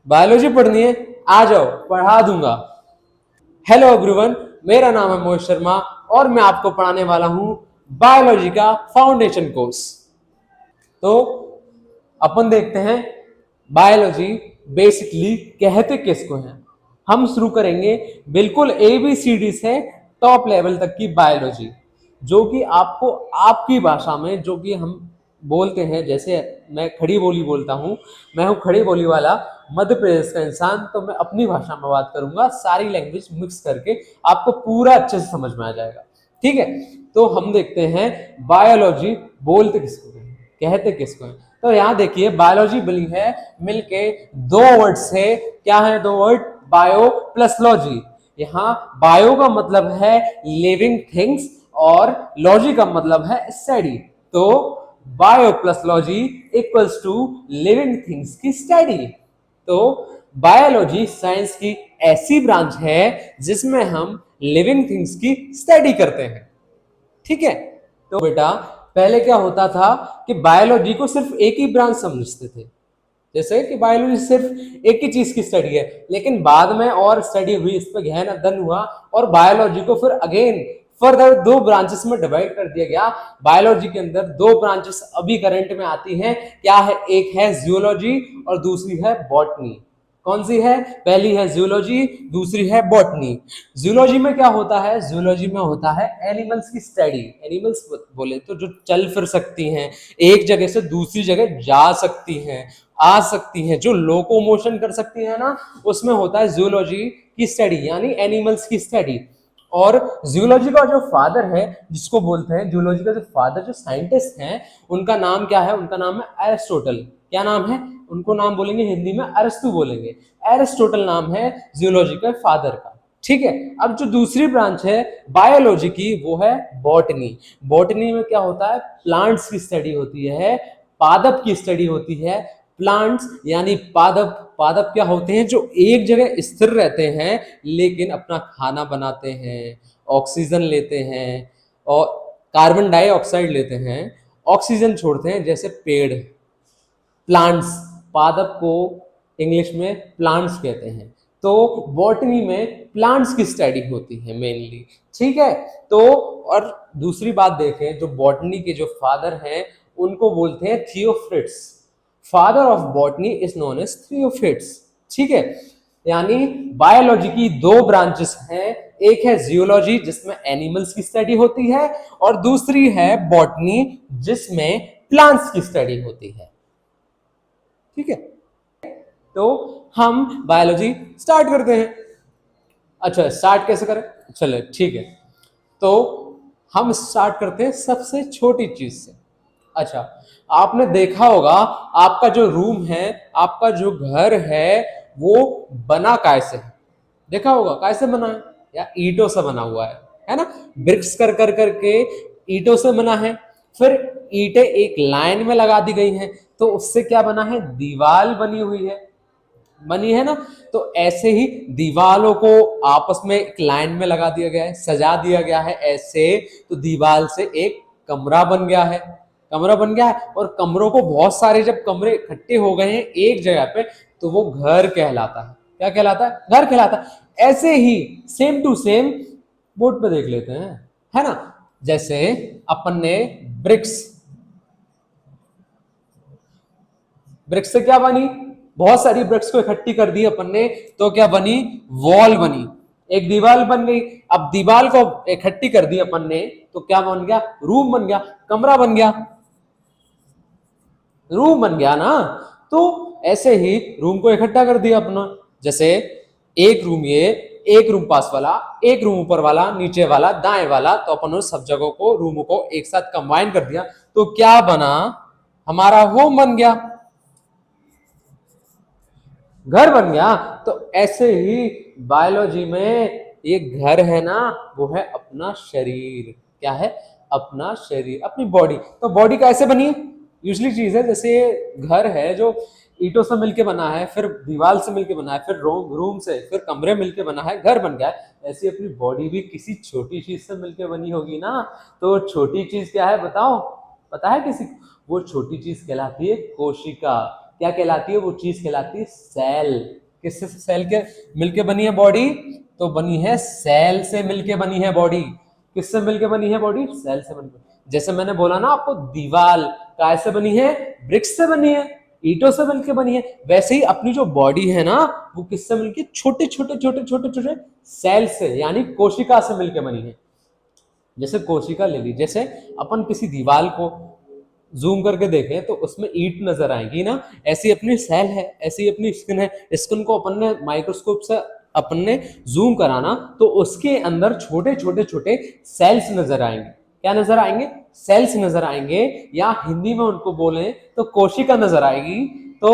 Biology पढ़नी है, आ जाओ पढ़ा दूंगा। हेलो एवरीवन, मेरा नाम है मोहित शर्मा और मैं आपको पढ़ाने वाला हूं बायोलॉजी का फाउंडेशन कोर्स। तो अपन देखते हैं बायोलॉजी बेसिकली कहते किसको हैं। हम शुरू करेंगे बिल्कुल ABCD से टॉप लेवल तक की बायोलॉजी, जो कि आपको आपकी भाषा में, जो कि हम बोलते हैं, जैसे मैं खड़ी बोली बोलता हूँ, मैं हूँ खड़ी बोली वाला मध्य प्रदेश का इंसान, तो मैं अपनी भाषा में बात करूंगा, सारी लैंग्वेज मिक्स करके आपको पूरा अच्छे से समझ में आ जाएगा। ठीक है, तो हम देखते हैं बायोलॉजी बोलते किसको हैं, कहते किसको हैं। तो यहाँ देखिए बायोलॉजी बनी है मिलके दो वर्ड से। क्या है दो वर्ड? Bio plus logy. यहाँ बायो का मतलब है लिविंग थिंग्स और लॉजी का मतलब है स्टडी। तो bio plus logy equals to living things की स्टडी। तो बायोलॉजी साइंस की ऐसी ब्रांच है जिसमें हम लिविंग थिंग्स की स्टडी करते हैं। ठीक है, तो बेटा पहले क्या होता था कि बायोलॉजी को सिर्फ एक ही ब्रांच समझते थे, जैसे कि बायोलॉजी सिर्फ एक ही चीज की स्टडी है, लेकिन बाद में और स्टडी हुई, इस पर गहन अध्ययन हुआ और बायोलॉजी को फिर अगेन फर्दर दो ब्रांचेस में डिवाइड कर दिया गया। बायोलॉजी के अंदर दो ब्रांचेस अभी करंट में आती हैं। क्या है? एक है जियोलॉजी और दूसरी है बॉटनी। कौन सी है? पहली है जूलॉजी, दूसरी है बॉटनी। जूलॉजी में क्या होता है? जूलॉजी में होता है एनिमल्स की स्टडी। एनिमल्स बोले तो जो चल फिर सकती हैं, एक जगह से दूसरी जगह जा सकती हैं, आ सकती हैं, जो लोकोमोशन कर सकती है ना, उसमें होता है जूलॉजी की स्टडी, यानी एनिमल्स की स्टडी। और जूलॉजी का जो फादर है, जिसको बोलते हैं जूलॉजी का जो फादर, जो साइंटिस्ट हैं, उनका नाम क्या है? उनका नाम है एरिस्टोटल। क्या नाम है? उनको नाम बोलेंगे हिंदी में अरस्तु बोलेंगे। एरिस्टोटल नाम है जूलॉजी के फादर का। ठीक है, अब जो दूसरी ब्रांच है बायोलॉजी की, वो है बॉटनी। बॉटनी में क्या होता है? प्लांट्स की स्टडी होती है, पादप की स्टडी होती है। प्लांट्स यानी पादप। पादप क्या होते हैं? जो एक जगह स्थिर रहते हैं लेकिन अपना खाना बनाते हैं, ऑक्सीजन लेते हैं और कार्बन डाइऑक्साइड लेते हैं, ऑक्सीजन छोड़ते हैं, जैसे पेड़। प्लांट्स, पादप को इंग्लिश में प्लांट्स कहते हैं। तो बॉटनी में प्लांट्स की स्टडी होती है मेनली। ठीक है, तो और दूसरी बात देखें, जो बॉटनी के जो फादर हैं उनको बोलते हैं Theophrastus. Father of botany is known as Theophrastus. ठीक है, यानी बायोलॉजी की दो ब्रांचेस हैं, एक है जियोलॉजी जिसमें एनिमल्स की स्टडी होती है और दूसरी है बॉटनी जिसमें प्लांट्स की स्टडी होती है। ठीक है, तो हम बायोलॉजी स्टार्ट करते हैं। अच्छा, स्टार्ट कैसे करें? चले ठीक है, तो हम स्टार्ट करते हैं सबसे छोटी चीज से। अच्छा, आपने देखा होगा आपका जो रूम है, आपका जो घर है, वो बना कैसे है? देखा होगा कैसे बना है? या ईंटों से बना हुआ है ना? ब्रिक्स कर कर करके ईंटों से बना है। फिर ईंटें एक लाइन में लगा दी गई हैं, तो उससे क्या बना है? दीवार बनी हुई है, बनी है ना? तो ऐसे ही दीवालों को आपस में एक लाइन में लगा दिया गया है, सजा दिया गया है ऐसे, तो दीवार से एक कमरा बन गया है। कमरा बन गया है, और कमरों को बहुत सारे जब कमरे इकट्ठे हो गए हैं एक जगह पे, तो वो घर कहलाता है। क्या कहलाता है? घर कहलाता है। ऐसे ही सेम टू सेम बोर्ड पे देख लेते हैं, है ना? जैसे अपन ने ब्रिक्स, ब्रिक्स से क्या बनी? बहुत सारी ब्रिक्स को इकट्ठी कर दी अपन ने, तो क्या बनी? वॉल बनी, एक दीवार बन गई। अब दीवार को इकट्ठी कर दी अपन ने, तो क्या बन गया? रूम बन गया, कमरा बन गया, रूम बन गया ना? तो ऐसे ही रूम को इकट्ठा कर दिया अपना, जैसे एक रूम ये, एक रूम पास वाला, एक रूम ऊपर वाला, नीचे वाला, दाएं वाला, तो अपन उस सब जगहों को, रूमों को एक साथ कंबाइन कर दिया, तो क्या बना? हमारा होम बन गया, घर बन गया। तो ऐसे ही बायोलॉजी में ये घर है ना, वो है अपना शरीर। क्या है? अपना शरीर, अपनी बॉडी। तो बॉडी कैसे बनी है? यूजली चीज है, जैसे घर है जो ईंटों से मिलके बना है, फिर दीवार से मिलके बना है, फिर रूम से, फिर कमरे मिलके बना है, घर बन गया है। ऐसी अपनी बॉडी भी किसी छोटी चीज से मिलके बनी होगी ना। तो छोटी चीज क्या है बताओ? पता है किसी को? वो छोटी चीज कहलाती है कोशिका। क्या कहलाती है वो चीज? कहलाती है सेल। किससे सेल के मिलके बनी है बॉडी? तो बनी है सेल से मिलके बनी है बॉडी। किससे मिलके बनी है बॉडी? सेल से बनी। जैसे मैंने बोला ना आपको, दीवार काय से बनी है? ब्रिक्स से बनी है, ईंटों से मिलके बनी है। वैसे ही अपनी जो बॉडी है ना, वो किससे मिलके? छोटे छोटे छोटे छोटे छोटे सेल से, यानी कोशिका से मिलके बनी है। जैसे कोशिका ले ली, जैसे अपन किसी दीवार को जूम करके देखें तो उसमें ईंट नजर आएगी ना, ऐसी अपनी सेल है, ऐसी अपनी स्किन है। स्किन को अपन ने माइक्रोस्कोप से अपन ने जूम कराना तो उसके अंदर छोटे छोटे छोटे सेल्स नजर आएंगे। क्या नजर आएंगे? सेल्स नजर आएंगे, या हिंदी में उनको बोले तो कोशिका नजर आएगी। तो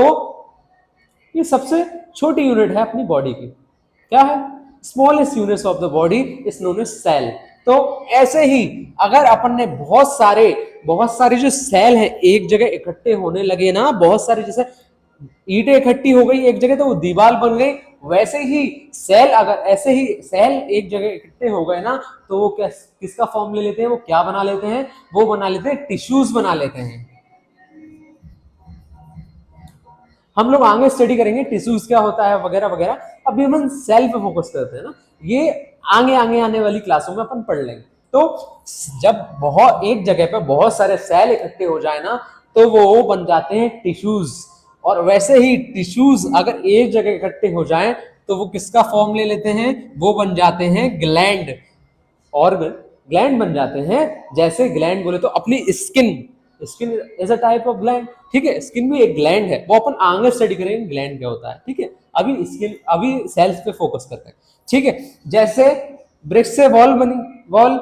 ये सबसे छोटी यूनिट है अपनी बॉडी की। क्या है? Smallest unit of the body is known as cell. तो ऐसे ही अगर अपन ने बहुत सारे जो सेल हैं एक जगह इकट्ठे होने लगे ना, बहुत सारे, जैसे ईंटें इकट्ठी हो गई एक जगह तो वो दीवार बन गई, वैसे ही सेल, अगर ऐसे ही सेल एक जगह इकट्ठे हो गए ना, तो वो किसका फॉर्म ले लेते हैं? वो क्या बना लेते हैं? वो बना लेते हैं टिश्यूज बना लेते हैं। हम लोग आगे स्टडी करेंगे टिश्यूज क्या होता है वगैरह वगैरह। अभी हम सेल पे फोकस करते हैं ना, ये आगे आगे आने वाली क्लासों में अपन पढ़ लेंगे। तो जब बहुत एक जगह पे बहुत सारे सेल इकट्ठे हो जाए ना, तो वो बन जाते हैं टिश्यूज। और वैसे ही टिश्यूज अगर एक जगह इकट्ठे हो जाएं तो वो किसका फॉर्म ले लेते हैं? वो बन जाते हैं ग्लैंड। ऑर्गन ग्लैंड बन जाते हैं। जैसे ग्लैंड बोले तो अपनी skin, skin is a type of gland. ठीक है, स्किन भी एक ग्लैंड है, वो अपन आगे स्टडी करेंगे ग्लैंड क्या होता है। ठीक है, अभी स्किन, अभी सेल्स पे फोकस करते हैं। ठीक है, जैसे ब्रिक्स से वॉल बनी, वॉल,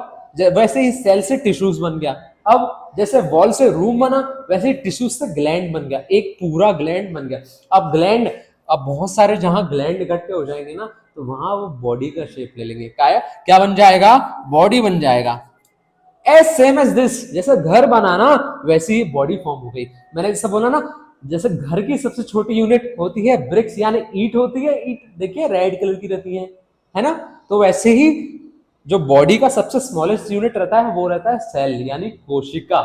वैसे ही सेल से टिश्यूज बन गया। अब जैसे वॉल से रूम बना, वैसे ही टिश्यूज से ग्लैंड बन गया, एक पूरा ग्लैंड बन गया। अब ग्लैंड, अब बहुत सारे जहां ग्लैंड इकट्ठे हो जाएंगे ना, तो वहां वो बॉडी का शेप ले लेंगे। क्या बन जाएगा? बॉडी बन जाएगा। एज सेम एज दिस, जैसे घर बनाना वैसे ही बॉडी फॉर्म हो गई। मैंने जैसे बोला ना, जैसे घर की सबसे छोटी यूनिट होती है ब्रिक्स, यानी ईंट होती है। ईंट देखिए रेड कलर की रहती है ना? तो वैसे ही जो बॉडी का सबसे स्मॉलेस्ट यूनिट रहता है वो रहता है सेल, यानी कोशिका।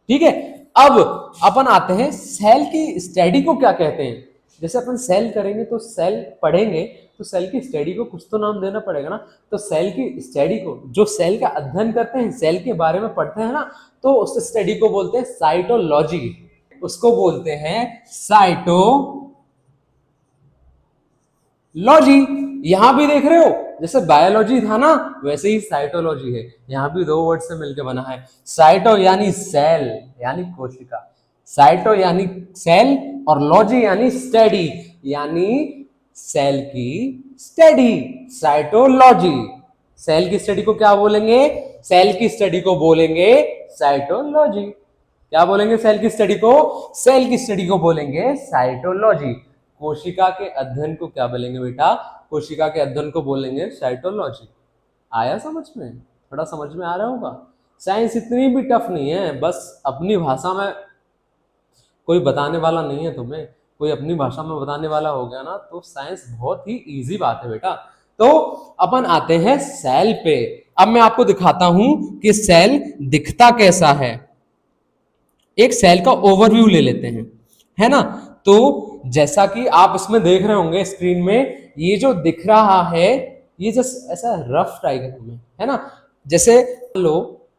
ठीक है, अब अपन आते हैं सेल की स्टडी को क्या कहते हैं। जैसे अपन सेल करेंगे तो सेल पढ़ेंगे, तो सेल की स्टडी को कुछ तो नाम देना पड़ेगा ना। तो सेल की स्टडी को, जो सेल का अध्ययन करते हैं, सेल के बारे में पढ़ते हैं ना, तो उस स्टडी को बोलते हैं साइटोलॉजी। उसको बोलते हैं साइटोलॉजी। यहां भी देख रहे हो, जैसे बायोलॉजी था ना, वैसे ही साइटोलॉजी है। यहां भी दो वर्ड से मिलकर बना है। साइटो यानी सेल, यानी कोशिका। साइटो यानी सेल, और लॉजी यानी स्टडी, यानी सेल की स्टडी। साइटोलॉजी। सेल की स्टडी को क्या बोलेंगे? सेल की स्टडी को बोलेंगे साइटोलॉजी। क्या बोलेंगे सेल की स्टडी को? सेल की स्टडी को बोलेंगे साइटोलॉजी। कोशिका के अध्ययन को क्या बोलेंगे बेटा? कोशिका के अध्ययन को बोलेंगे साइटोलॉजी। आया समझ में? थोड़ा समझ में आ रहा होगा। साइंस इतनी भी टफ नहीं है, बस अपनी भाषा में कोई बताने वाला नहीं है तुम्हें, कोई अपनी भाषा में बताने वाला हो गया ना, तो साइंस बहुत ही इजी बात है बेटा। तो अपन आते हैं सेल पे। अब मैं आपको दिखाता हूं कि सेल दिखता कैसा है। एक सेल का ओवरव्यू ले लेते हैं, है ना? तो जैसा कि आप इसमें देख रहे होंगे स्क्रीन में, ये जो दिख रहा है ये जस्ट ऐसा रफ डायग्राम है ना। जैसे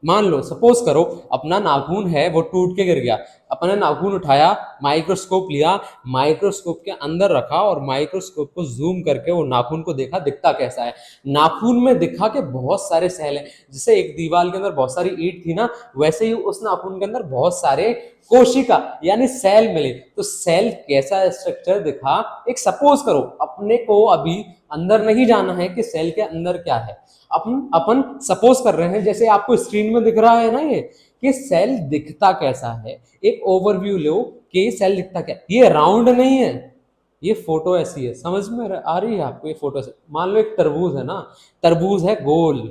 मान लो सपोज करो अपना नाखून है वो टूट के गिर गया। अपने नाखून उठाया, माइक्रोस्कोप लिया, माइक्रोस्कोप के अंदर रखा और माइक्रोस्कोप को जूम करके वो नाखून को देखा, दिखता कैसा है। नाखून में दिखा के बहुत सारे सेल हैं। जैसे एक दीवार के अंदर बहुत सारी ईंट थी ना, वैसे ही उस नाखून के अंदर बहुत सारे कोशिका यानी सेल मिले। तो सेल कैसा स्ट्रक्चर दिखा, एक सपोज करो, अपने को अभी अंदर नहीं जाना है कि सेल के अंदर क्या है। अपन सपोज कर रहे हैं, जैसे आपको स्क्रीन में दिख रहा है ना ये, कि सेल दिखता कैसा है। एक ओवरव्यू लो कि सेल दिखता क्या। ये राउंड नहीं है, ये फोटो ऐसी है, समझ में आ रही है आपको? ये फोटो से मान लो एक तरबूज है ना, तरबूज है गोल,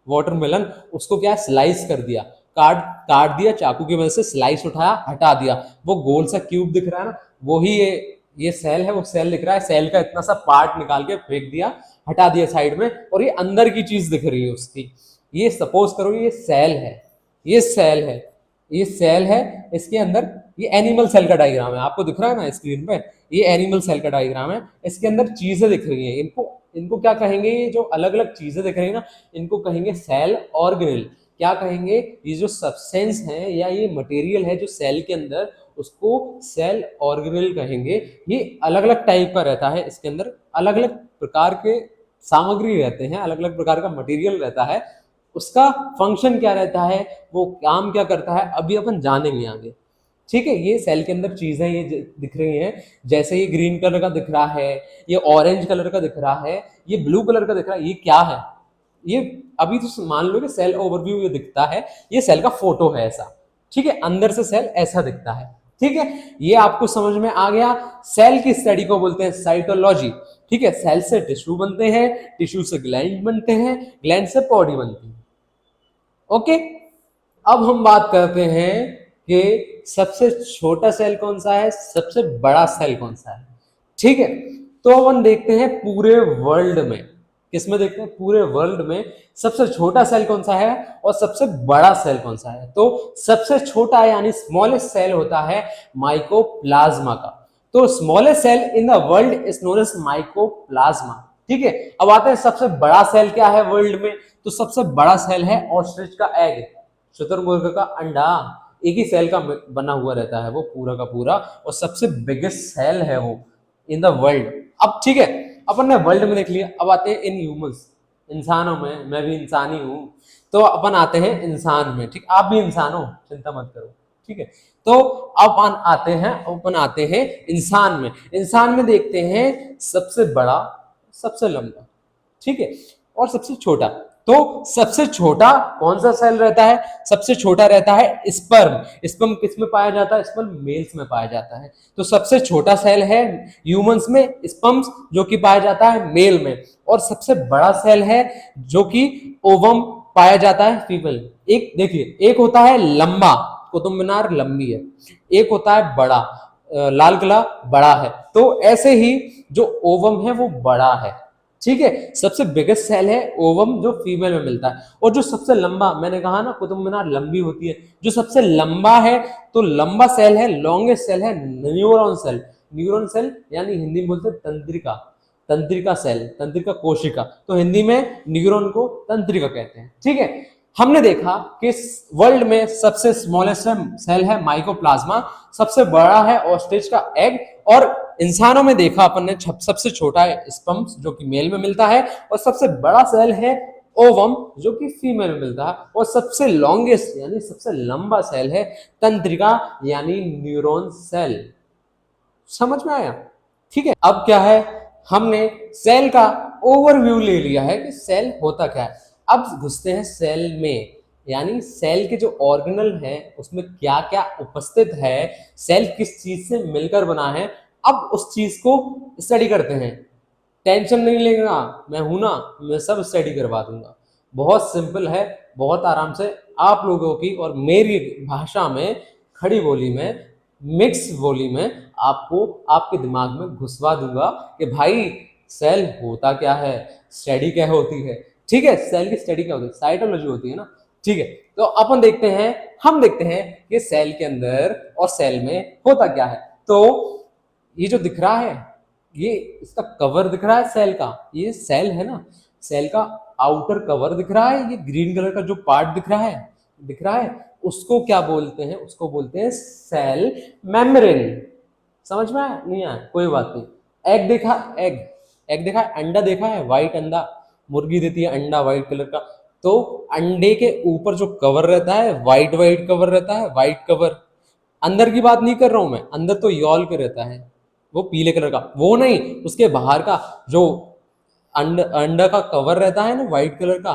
वाटरमेलन, उसको क्या स्लाइस कर दिया, काट दिया चाकू की मदद से, स्लाइस उठाया, हटा दिया, वो गोल सा क्यूब दिख रहा है ना, वही ये सेल है, वो सेल दिख रहा है। सेल का इतना सा पार्ट निकाल के फेंक दिया, हटा दिया साइड में, और ये अंदर की चीज दिख रही है उसकी। ये सपोज करो ये सेल है, ये सेल है, ये सेल है, इसके अंदर ये एनिमल सेल का डायग्राम है, आपको दिख रहा है ना स्क्रीन पे, ये एनिमल सेल का डायग्राम है। इसके अंदर चीजें दिख रही हैं, इनको इनको क्या कहेंगे, ये जो अलग अलग चीजें दिख रही है ना, इनको कहेंगे सेल ऑर्गेनेल। क्या कहेंगे, ये जो सब्सटेंस है या ये मटेरियल है जो सेल के अंदर, उसको सेल ऑर्गेनेल कहेंगे। ये अलग अलग टाइप का रहता है, इसके अंदर अलग अलग प्रकार के सामग्री रहते हैं, अलग अलग प्रकार का मटेरियल रहता है। उसका फंक्शन क्या रहता है, वो काम क्या करता है, अभी अपन जानेंगे आगे। ठीक है, ये सेल के अंदर चीजें ये दिख रही हैं, जैसे ये ग्रीन कलर का दिख रहा है, ये ऑरेंज कलर का दिख रहा है, ये ब्लू कलर का दिख रहा है, ये क्या है, ये अभी तो मान लो कि सेल ओवरव्यू ये दिखता है, ये सेल का फोटो है ऐसा। ठीक है, अंदर से सेल ऐसा दिखता है। ठीक है, ये आपको समझ में आ गया। सेल की स्टडी को बोलते हैं साइटोलॉजी। ठीक है, सेल से टिश्यू बनते हैं, टिश्यू से ग्लैंड बनते हैं, ग्लैंड से बॉडी बनती है। ओके, अब हम बात करते हैं कि सबसे छोटा सेल कौन सा है, सबसे बड़ा सेल कौन सा है। ठीक है, तो अपन देखते हैं पूरे वर्ल्ड में, किसमें देखते हैं, पूरे वर्ल्ड में सबसे छोटा सेल कौन सा है और सबसे बड़ा सेल कौन सा है। तो सबसे छोटा यानी स्मॉलेस्ट सेल होता है माइकोप्लाज्मा का। तो smallest cell in the world is known as mycoplasma. ठीक है, अब आते हैं सबसे बड़ा सेल क्या है वर्ल्ड में। तो सबसे बड़ा सेल है ऑस्ट्रिच का एग, शुतुरमुर्ग का अंडा। एक ही सेल का बना हुआ रहता है वो पूरा का पूरा, और सबसे बिगेस्ट सेल है वो इन द वर्ल्ड। अब ठीक है, अपन ने वर्ल्ड में देख लिया, अब आते हैं इन ह्यूमंस, इंसानों में। मैं भी इंसान ही हूं, तो अपन आते हैं इंसान में। ठीक, आप भी इंसान हो, चिंता मत करो। ठीक है, तो अपन आते हैं इंसान में। इंसान में देखते हैं सबसे बड़ा, सबसे लंबा, ठीक है, और सबसे छोटा। तो सबसे छोटा कौन सा सेल रहता है, सबसे छोटा रहता है स्पर्म। स्पर्म किस में पाया जाता है, स्पर्म मेल्स में पाया जाता है। तो सबसे छोटा सेल है ह्यूमंस में स्पर्म्स, जो कि पाया जाता है मेल में। और सबसे बड़ा सेल है जो कि ओवम पाया जाता है फीमेल। एक देखिए, एक होता है लंबा, कुतुब मीनार लंबी है, एक होता है बड़ा, लाल किला बड़ा है। तो ऐसे ही जो ओवम है वो बड़ा है। ठीक है, सबसे बिगेस्ट सेल है ओवम जो फीमेल में मिलता है। और जो सबसे लंबा, मैंने कहा ना कुतुब मीनार लंबी होती है, जो सबसे लंबा है, तो लंबा सेल है, लॉन्गेस्ट सेल है न्यूरॉन सेल। न्यूरॉन सेल यानी हिंदी में बोलते हैं तंत्रिका, तंत्रिका सेल, तंत्रिका कोशिका। तो हिंदी में न्यूरॉन को तंत्रिका कहते हैं। ठीक है, हमने देखा कि वर्ल्ड में सबसे स्मॉलेस्ट सेल है माइकोप्लाज्मा, सबसे बड़ा है ऑस्ट्रिच का एग, और इंसानों में देखा अपन ने सबसे छोटा है स्पर्म्स जो कि मेल में मिलता है, और सबसे बड़ा सेल है ओवम जो कि फीमेल में मिलता है, और सबसे लॉन्गेस्ट यानी सबसे लंबा सेल है तंत्रिका यानी न्यूरॉन सेल। समझ में आया? ठीक है, अब क्या है, हमने सेल का ओवरव्यू ले लिया है कि सेल होता क्या है। अब घुसते हैं सेल में, यानी सेल के जो ऑर्गेनल है उसमें क्या क्या उपस्थित है, सेल किस चीज से मिलकर बना है। अब उस चीज को स्टडी करते हैं। टेंशन नहीं लेगा, मैं हूं ना, मैं सब स्टडी करवा दूंगा। बहुत सिंपल है, बहुत आराम से आप लोगों की और मेरी भाषा में, खड़ी बोली में, मिक्स बोली में आपको आपके दिमाग में घुसवा दूंगा कि भाई सेल होता क्या है, स्टडी क्या होती है। ठीक है, सेल की स्टडी क्या होती है, साइटोलॉजी होती है ना। ठीक है, तो अपन देखते हैं, हम देखते हैं कि सेल के अंदर और सेल में होता क्या है। तो ये जो दिख रहा है, ये इसका कवर दिख रहा है सेल का, ये सेल है ना, सेल का आउटर कवर दिख रहा है, ये ग्रीन कलर का जो पार्ट दिख रहा है, उसको क्या बोलते हैं, उसको बोलते हैं सेल मेम्ब्रेन। समझ में आया, नहीं आया, कोई बात नहीं। एग देखा, एग देखा है, अंडा देखा है, व्हाइट अंडा, मुर्गी देती है अंडा व्हाइट कलर का। तो अंडे के ऊपर जो कवर रहता है व्हाइट व्हाइट कवर रहता है, व्हाइट कवर। अंदर की बात नहीं कर रहा हूं मैं, अंदर तो यॉल्क रहता है वो पीले कलर का, वो नहीं, उसके बाहर का जो अंडा का कवर रहता है ना व्हाइट कलर का।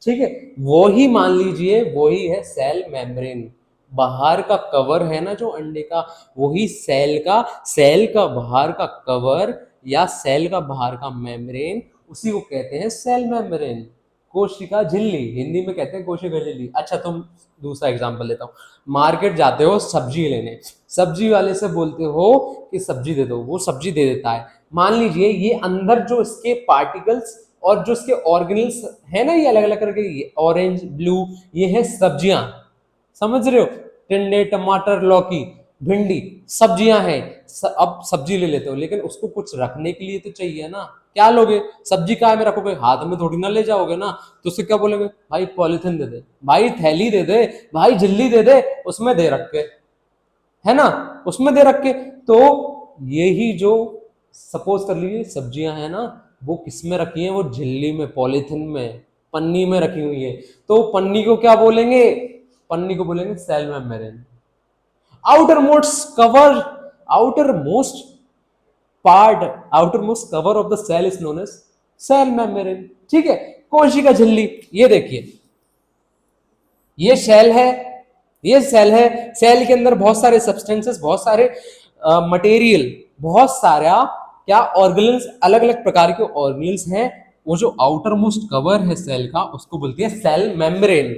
ठीक है, वो ही मान लीजिए, वही है सेल मेम्ब्रेन। बाहर का कवर है ना जो अंडे का, वही सेल का बाहर का कवर या सेल का बाहर का मेम्ब्रेन, उसी को कहते हैं सेल मेम्ब्रेन। कोशिका झिल्ली, हिंदी में कहते हैं कोशिका झिल्ली। अच्छा, तुम दूसरा एग्जांपल लेता हूँ। मार्केट जाते हो सब्जी लेने, सब्जी वाले से बोलते हो कि सब्जी दे दो, वो सब्जी दे देता है। मान लीजिए ये अंदर जो इसके पार्टिकल्स और जो इसके ऑर्गेनल्स है ना, ये अलग अलग करके, ये ऑरेंज ब्लू, ये है सब्जियां। समझ रहे हो, टिंडे टमाटर लौकी, भिंडी, सब्जियां हैं, अब सब्जी ले लेते हो, लेकिन उसको कुछ रखने के लिए तो चाहिए ना। क्या लोगे? सब्जी काय में रखोगे? हाथ में थोड़ी ना ले जाओगे ना। तो उससे क्या बोलोगे? भाई पॉलिथीन दे दे, भाई थैली दे दे, भाई झिल्ली दे दे, उसमें दे रख के, है ना, उसमें दे रख के। तो यही जो सपोज कर लीजिए सब्जियां हैं ना, वो किस में रखी हैं? वो झिल्ली में, पॉलिथीन में, पन्नी में रखी हुई है। तो पन्नी को क्या बोलेंगे? पन्नी को बोलेंगे cell membrane. Outermost cover, outermost part, outermost cover of the cell is known as cell membrane. ठीक है, कोशिका झिल्ली, ये देखिए, ये सेल है, ये सेल है। सेल के अंदर बहुत सारे सब्सटेंसेस, बहुत सारे मटेरियल, बहुत सारा क्या ऑर्गेनल्स, अलग अलग प्रकार के ऑर्गेनल्स हैं। वो जो आउटर मोस्ट कवर है सेल का, उसको बोलते हैं सेल मेम्ब्रेन।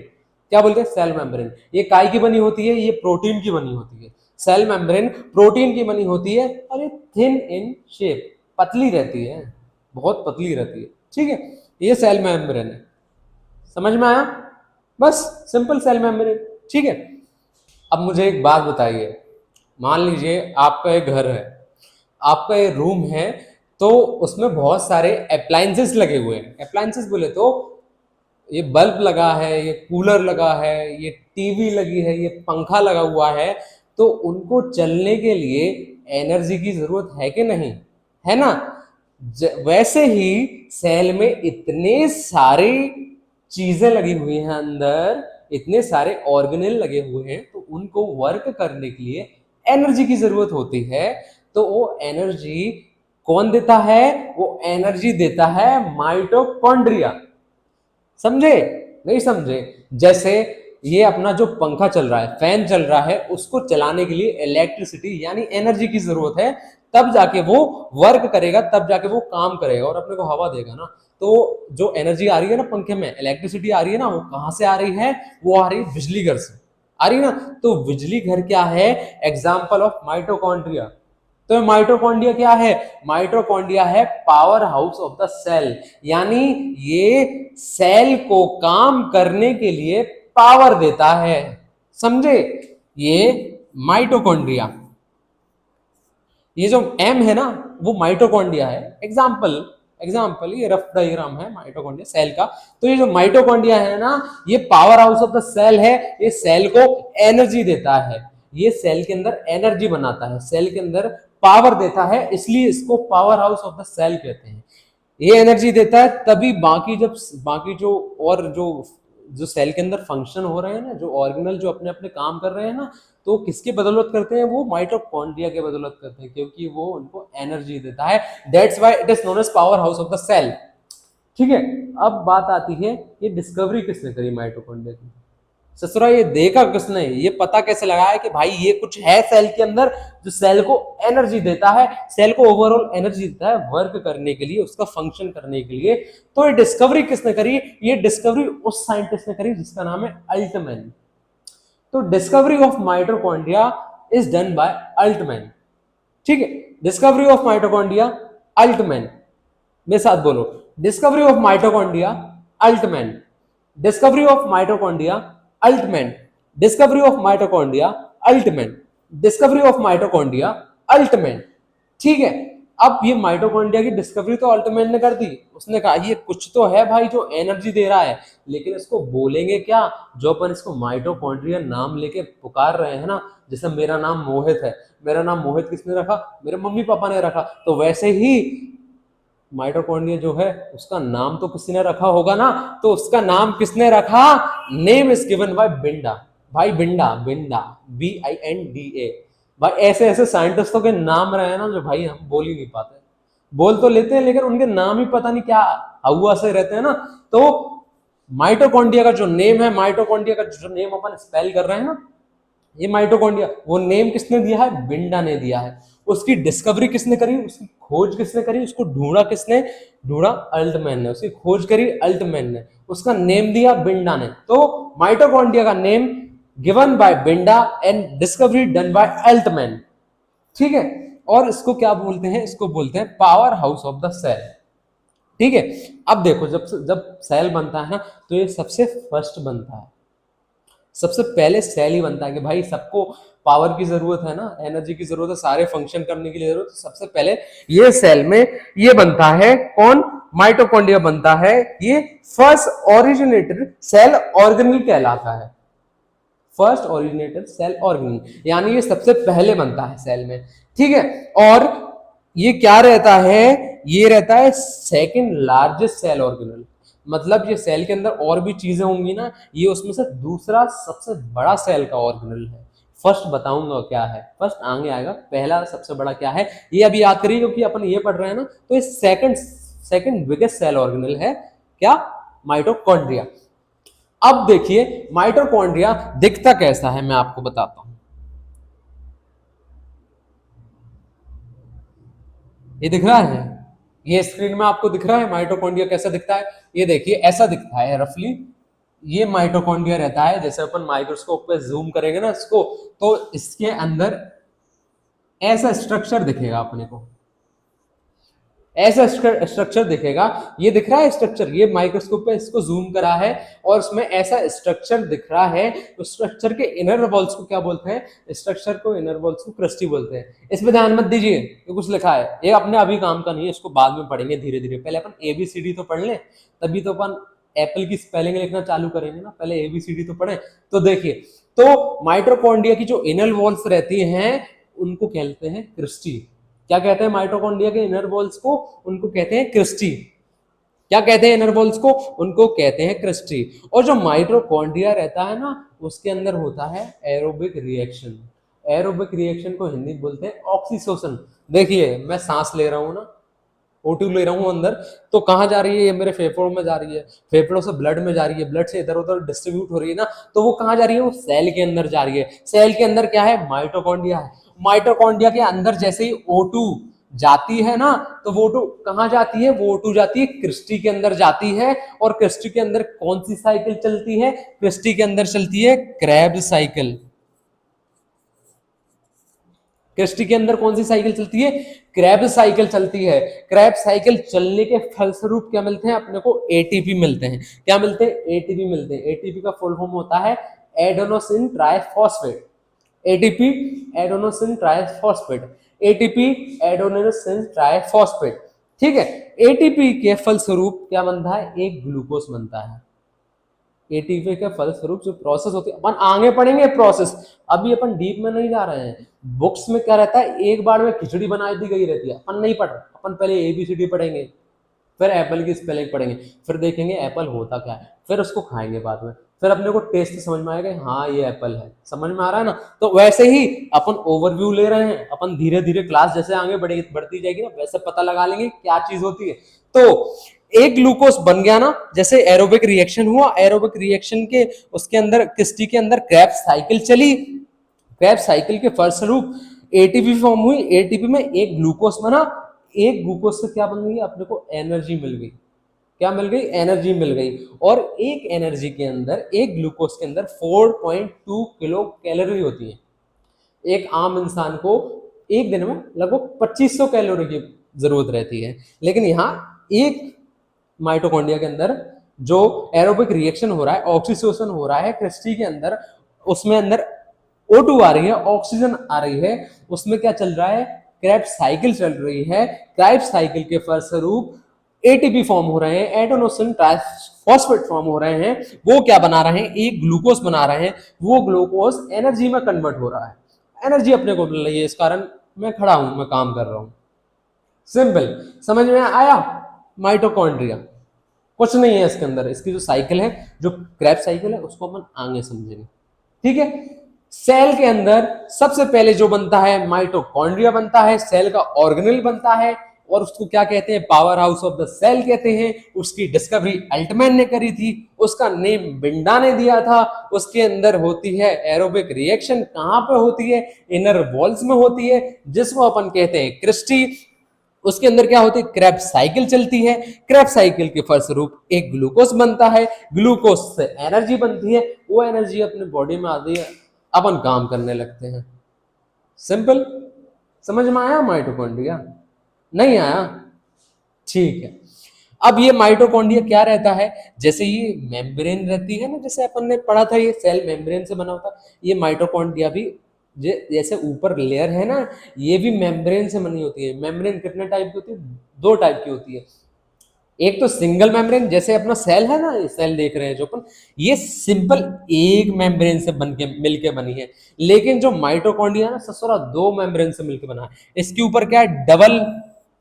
क्या बोलते हैं? Cell membrane. ये काय की बनी होती है? ये प्रोटीन की बनी होती है। सेल मेम्ब्रेन प्रोटीन की बनी होती है और ये थिन इन शेप, पतली रहती है, बहुत पतली रहती है। ठीक है, ये सेल मेम्ब्रेन है। समझ में आया? बस सिंपल सेल मेम्ब्रेन। ठीक है, अब मुझे एक बात बताइए, मान लीजिए आपका एक घर है, आपका एक रूम है, तो उसमें बहुत सारे अप्लायंसेस लगे हुए हैं। अप्लायंसेस बोले तो ये बल्ब लगा है, ये कूलर लगा है, ये टीवी लगी है, ये पंखा लगा हुआ है। तो उनको चलने के लिए एनर्जी की जरूरत है कि नहीं? है ना। वैसे ही सेल में इतने सारे चीजें लगी हुई हैं अंदर, इतने सारे ऑर्गेनेल लगे हुए हैं, तो उनको वर्क करने के लिए एनर्जी की जरूरत होती है। तो वो एनर्जी कौन देता है? वो एनर्जी देता है माइटोकॉन्ड्रिया। समझे? नहीं समझे? जैसे ये अपना जो पंखा चल रहा है, फैन चल रहा है, उसको चलाने के लिए इलेक्ट्रिसिटी यानी एनर्जी की जरूरत है, तब जाके वो वर्क करेगा, तब जाके वो काम करेगा और अपने को हवा देगा ना। तो जो एनर्जी आ रही है ना पंखे में, इलेक्ट्रिसिटी आ रही है ना, वो कहां से आ रही है? वो आ रही है बिजली घर से, आ रही है ना। तो बिजली घर क्या है? Example of mitochondria. तो माइटोकॉन्ड्रिया क्या है? माइटोकॉन्ड्रिया है power house of the cell, यानी ये सेल को काम करने के लिए पावर देता है। समझे? ये माइटोकॉन्ड्रिया, ये जो एम है ना, वो माइटोकॉन्ड्रिया है। एग्जाम्पल, एग्जाम्पल ये रफ डायग्राम है माइटोकॉन्ड्रिया सेल का। तो ये जो माइटोकॉन्ड्रिया है ना, ये power house of the cell है। ये सेल को एनर्जी देता है, ये सेल के अंदर एनर्जी बनाता है, सेल के अंदर पावर देता है, इसलिए इसको power house of the cell कहते हैं। ये एनर्जी देता है, तभी बाकी जब बाकी जो और जो सेल के अंदर फंक्शन हो रहे हैं ना, जो ऑर्गेनल जो अपने अपने काम कर रहे हैं ना, तो किसके बदौलत करते हैं? वो माइटोकॉन्ड्रिया के बदौलत करते हैं, क्योंकि वो उनको एनर्जी देता है। That's why it is known as power house of the cell. ठीक है, अब बात आती है, ये डिस्कवरी किसने करी माइटोकॉन्ड्रिया की? ससुरा ये देखा किसने? ये पता कैसे लगाया कि भाई ये कुछ है सेल के अंदर जो सेल को एनर्जी देता है, सेल को ओवरऑल एनर्जी देता है वर्क करने के लिए, उसका फंक्शन करने के लिए। तो ये डिस्कवरी किसने करी? ये डिस्कवरी उस साइंटिस्ट ने करी जिसका नाम है अल्टमैन। तो discovery of mitochondria is done by Altmann. ठीक है, डिस्कवरी ऑफ माइटोकॉन्ड्रिया अल्टमैन। मेरे साथ बोलो, discovery of mitochondria Altmann, discovery of mitochondria Altmann, discovery of mitochondria Altmann, discovery of mitochondria Altmann. ठीक है, अब ये माइटोकॉन्ड्रिया की डिस्कवरी तो अल्टमैन ने कर दी। उसने कहा ये कुछ तो है भाई जो एनर्जी दे रहा है, लेकिन इसको बोलेंगे क्या? जो अपन इसको माइटोकॉन्ड्रिया नाम लेके पुकार रहे हैं ना, जैसे मेरा नाम मोहित है, मेरा नाम मोहित किसने रखा? मेरे मम्मी पापा ने रखा। तो वैसे ही माइटोकॉन्ड्रिया जो है उसका नाम तो किसी ने रखा होगा ना। तो उसका नाम किसने रखा? Name is given by Benda. भाई बिंडा, बिंडा, BINDA। भाई ऐसे ऐसे साइंटिस्टों के नाम रहे हैं ना, जो भाई हम बोल ही नहीं पाते। बोल तो लेते हैं लेकिन उनके नाम ही पता नहीं क्या हुआ से रहते हैं ना। तो माइटोकॉन्ड्रिया का जो नेम है, माइटोकॉन्ड्रिया का जो नेम अपन स्पेल कर रहे हैं ना, ये माइटोकॉन्ड्रिया, वो नेम किसने दिया है? बिंडा ने दिया है। उसकी डिस्कवरी किसने करी? उसकी खोज किसने करी? उसको ढूंढा किसने? ढूंढा अल्टमैन ने। उसकी खोज करी अल्टमैन ने, उसका नेम दिया बिंडा ने। तो माइटोकॉन्ड्रिया का name given by Benda and discovery done by Altmann. ठीक है, और इसको क्या बोलते हैं? इसको बोलते हैं power house of the cell. ठीक है, अब देखो, जब जब सेल बनता है ना, तो ये सबसे फर्स्ट बनता है, सबसे पहले सेल ही बनता है कि भाई सबको पावर की जरूरत है ना, एनर्जी की जरूरत है, सारे फंक्शन करने के लिए जरूरत है। सबसे पहले ये सेल में ये बनता है कौन, माइटोकॉन्ड्रिया बनता है। ये फर्स्ट ओरिजिनेटेड सेल ऑर्गेनेल कहलाता है, फर्स्ट ओरिजिनेटेड सेल ऑर्गेनेल, यानी ये सबसे पहले बनता है सेल में, ठीक है। और ये क्या रहता है, ये रहता है सेकंड लार्जेस्ट सेल ऑर्गेनेल, मतलब ये सेल के अंदर और भी चीजें होंगी ना, ये उसमें से दूसरा सबसे बड़ा सेल का ऑर्गेनेल है। फर्स्ट बताऊंगा क्या है, फर्स्ट आगे आएगा, पहला सबसे बड़ा क्या है ये अभी याद करिए, क्योंकि अपन ये पढ़ रहे हैं ना। तो ये सेकंड बिगेस्ट सेल ऑर्गेनेल है क्या, माइटोकॉन्ड्रिया। अब देखिए माइटोकॉन्ड्रिया दिखता कैसा है, मैं आपको बताता हूं। ये दिख रहा है, ये स्क्रीन में आपको दिख रहा है माइटोकॉन्ड्रिया कैसा दिखता है। ये देखिए ऐसा दिखता है रफली, ये माइटोकॉन्ड्रिया रहता है। जैसे अपन माइक्रोस्कोप पे जूम करेंगे ना इसको, तो इसके अंदर ऐसा स्ट्रक्चर दिखेगा अपने को, ऐसा स्ट्रक्चर दिखेगा। ये दिख रहा है स्ट्रक्चर, ये माइक्रोस्कोप पे इसको जूम करा है और उसमें ऐसा स्ट्रक्चर दिख रहा है। उस स्ट्रक्चर के इनर वॉल्स को क्या बोलते हैं, स्ट्रक्चर को इनर वॉल्स को क्रस्टी बोलते हैं। इसमें ध्यान मत दीजिए, ये कुछ लिखा है, ये अपने अभी काम का नहीं है, इसको बाद में पढ़ेंगे धीरे धीरे। पहले अपन ABCD तो पढ़ लें, तभी तो अपन एप्पल की स्पेलिंग लिखना चालू करेंगे ना, पहले ABCD तो पढ़े। तो देखिए, तो माइटोकॉन्ड्रिया की जो इनर वॉल्स रहती हैं उनको कहते हैं क्रिस्टी। क्या कहते हैं माइटोकॉन्ड्रिया के इनर वॉल्स को, उनको कहते हैं क्रिस्टी। क्या कहते हैं इनर वॉल्स को, उनको कहते हैं क्रिस्टी। और जो माइटोकॉन्ड्रिया रहता है ना, उसके अंदर होता है एरोबिक रिएक्शन। एरोबिक रिएक्शन को हिंदी बोलते हैं ऑक्सीटोसिन। देखिए मैं सांस ले रहा हूं ना, O2 ले रहा हूं अंदर, तो कहाँ जा रही है, ये मेरे फेफड़ों में जा रही है, फेफड़ों से ब्लड में जा रही है, ब्लड से इधर उधर डिस्ट्रीब्यूट हो रही है ना, तो वो कहाँ जा रही है, वो सेल के अंदर जा रही है। सेल के अंदर क्या है, माइटोकॉन्ड्रिया है। माइटोकॉन्ड्रिया के अंदर जैसे ही O2 जाती है ना, तो वो O2 कहाँ जाती है, वो O2 जाती है क्रिस्टी के अंदर जाती है। और क्रिस्टी के अंदर कौन सी साइकिल चलती है, क्रिस्टी के अंदर चलती है क्रेब्स साइकिल। क्रिस्टी के अंदर कौन सी साइकिल चलती है, क्रैब साइकिल चलती है। क्रैब साइकिल चलने के फलस्वरूप क्या मिलते हैं अपने को, एटीपी मिलते हैं। क्या मिलते हैं, एटीपी मिलते हैं। एटीपी का फुल फॉर्म होता है adenosine triphosphate. ATP adenosine triphosphate, ATP adenosine triphosphate, ठीक है। एटीपी के फलस्वरूप क्या बनता है, एक ग्लूकोज बनता है। एटीपी के फलस्वरूप जो प्रोसेस होती है, अपन आगे पढ़ेंगे प्रोसेस, अभी अपन डीप में नहीं जा रहे हैं। बुक्स में क्या रहता है, एक बार में खिचड़ी बना दी गई रहती है, अपन नहीं पढ़ रहे, अपन पहले ABCD पढ़ेंगे, फिर एप्पल की स्पेलिंग पढ़ेंगे, फिर देखेंगे एप्पल होता क्या है, फिर उसको खाएंगे बाद में, फिर अपने को टेस्ट समझ में आएगा, हाँ ये एप्पल है, समझ में आ रहा है ना। तो वैसे ही अपन ओवरव्यू ले रहे हैं, अपन धीरे धीरे क्लास जैसे आगे बढ़ती जाएगी ना, वैसे पता लगा लेंगे क्या चीज होती है। तो एक ग्लूकोज बन गया ना, जैसे एरोबिक रिएक्शन हुआ, एरोबिक रिएक्शन के उसके अंदर क्रिस्टी के अंदर क्रैब्स साइकिल चली, क्रैब्स साइकिल के फलस्वरूप एटीपी फॉर्म हुई। एटीपी में एक ग्लूकोज बना, एक ग्लूकोज से क्या बन गई, अपने को एनर्जी मिल गई। क्या मिल गई, एनर्जी मिल गई। और एक एनर्जी के अंदर, एक ग्लूकोज के अंदर 4.2 किलो कैलोरी होती है। एक आम इंसान को एक दिन में लगभग 2500 कैलोरी की जरूरत रहती है, लेकिन यहाँ एक माइटोकॉन्ड्रिया के अंदर जो एरोबिक रिएक्शन हो रहा है, ऑक्सीडेशन हो रहा है क्रिस्टी के अंदर, उसमें अंदर O2 आ रही है, ऑक्सीजन आ रही है, उसमें क्या चल रहा है, क्रैब्स साइकिल चल रही है। क्रैब्स साइकिल के फलस्वरूप एटीपी फॉर्म हो रहे हैं, एडेनोसिन ट्राइफॉस्फेट फॉर्म हो रहे हैं। वो क्या बना रहे हैं, एक ग्लूकोज बना रहे हैं। वो ग्लूकोज एनर्जी में कन्वर्ट हो रहा है, एनर्जी अपने को मिल रही है, इस कारण मैं खड़ा हूं, मैं काम कर रहा हूं। सिंपल, समझ में आया। माइटोकॉन्ड्रिया कुछ नहीं है इसके अंदर, इसकी जो साइकिल है, जो क्रैब साइकिल है, उसको अपन आगे समझेंगे, ठीक है। सेल के अंदर सबसे पहले जो बनता है, माइटोकॉन्ड्रिया बनता है, सेल का ऑर्गेनेल बनता है, और उसको क्या कहते हैं, power house of the cell कहते हैं। उसकी डिस्कवरी अल्टमैन ने करी थी, उसका नेम बिंडा ने दिया था। उसके अंदर होती है एरोबिक रिएक्शन, कहां पे होती है, इनर वॉल्स में होती है, जिसको अपन कहते हैं क्रिस्टी। उसके अंदर क्या होती है, क्रैब साइकिल चलती है। क्रैब साइकिल के फलस्वरूप एक ग्लूकोज बनता है, ग्लूकोज से एनर्जी बनती है, वो एनर्जी अपने बॉडी में आती है, अपन काम करने लगते हैं। सिंपल, समझ में आया माइटोकॉन्ड्रिया, नहीं आया, ठीक है। अब ये माइटोकॉन्ड्रिया क्या रहता है, जैसे ये मेम्ब्रेन रहती है ना, जैसे अपन ने पढ़ा था ये सेल मेम्ब्रेन से बना होता है, ये माइटोकॉन्ड्रिया भी जैसे ऊपर लेयर है ना, ये भी मेम्ब्रेन से बनी होती है। मेम्ब्रेन कितने टाइप की होती है? दो टाइप की होती है। एक तो सिंगल मेम्ब्रेन, जैसे अपना सेल है ना, ये सेल देख रहे हैं जो अपन, ये सिंपल एक मेम्ब्रेन से बन के मिलके बनी है। लेकिन जो माइटोकॉन्ड्रिया है ना ससुरा, दो मेम्ब्रेन से मिलके बना है। इसके ऊपर क्या है? डबल।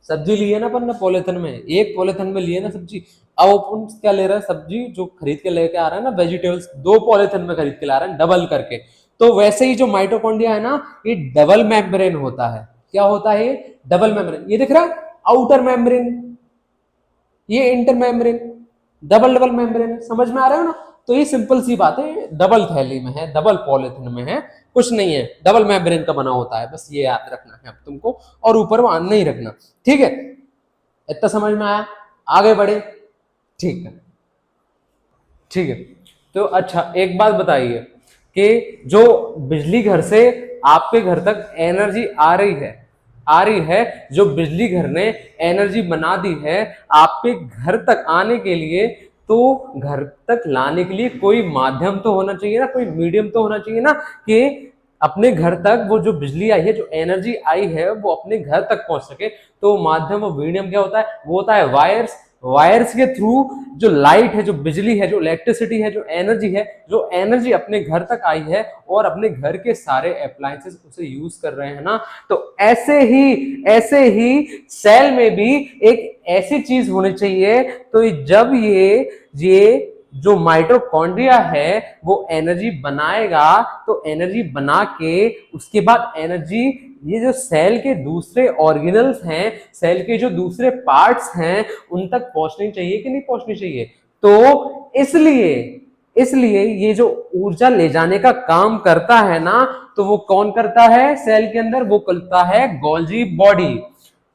सब्जी ली है ना अपन ने पॉलिथीन में, एक पॉलिथीन में लिए ना सब्जी, अब अपन क्या ले रहे हैं? सब्जी जो खरीद के लेके आ रहे हैं ना, वेजिटेबल्स, दो पॉलिथीन में खरीद के ला रहे हैं डबल करके। तो वैसे ही जो माइटोकॉन्ड्रिया है ना, ये डबल मेम्ब्रेन होता है। क्या होता है ये? Double membrane. ये दिख रहा है आउटर मेम्ब्रेन, ये inter membrane, double double membrane है। समझ में आ रहा है ना? तो ये सिंपल सी बात है, डबल थैली में है, डबल पॉलिथीन में है, कुछ नहीं है, डबल मेम्ब्रेन का बना होता है, बस ये याद रखना है अब तुमको, और ऊपर वो नहीं रखना। ठीक है, इतना समझ में आया? आगे बढ़े। ठीक है, ठीक है। तो अच्छा एक बात बताइए कि जो बिजली घर से आपके घर तक एनर्जी आ रही है, जो बिजली घर ने एनर्जी बना दी है आपके घर तक आने के लिए, तो घर तक लाने के लिए कोई माध्यम तो होना चाहिए ना, कोई मीडियम तो होना चाहिए ना, कि अपने घर तक वो जो बिजली आई है, जो एनर्जी आई है, वो अपने घर तक पहुंच सके। तो माध्यम और मीडियम क्या होता है? वो होता है वायर्स। वायर्स के थ्रू जो लाइट है, जो बिजली है, जो इलेक्ट्रिसिटी है, जो एनर्जी अपने घर तक आई है और अपने घर के सारे अप्लायंसेस उसे यूज कर रहे हैं ना, तो ऐसे ही सेल में भी एक ऐसी चीज होनी चाहिए। तो जब ये जो माइटोकॉन्ड्रिया है वो एनर्जी बनाएगा, तो एनर्जी बना के उसके बाद एनर्जी ये जो सेल के दूसरे ऑर्गेनल्स हैं, सेल के जो दूसरे पार्ट्स हैं, उन तक पहुंचनी चाहिए कि नहीं पहुंचनी चाहिए? तो इसलिए इसलिए ये जो ऊर्जा ले जाने का काम करता है ना, तो वो कौन करता है सेल के अंदर? वो करता है गोल्जी बॉडी।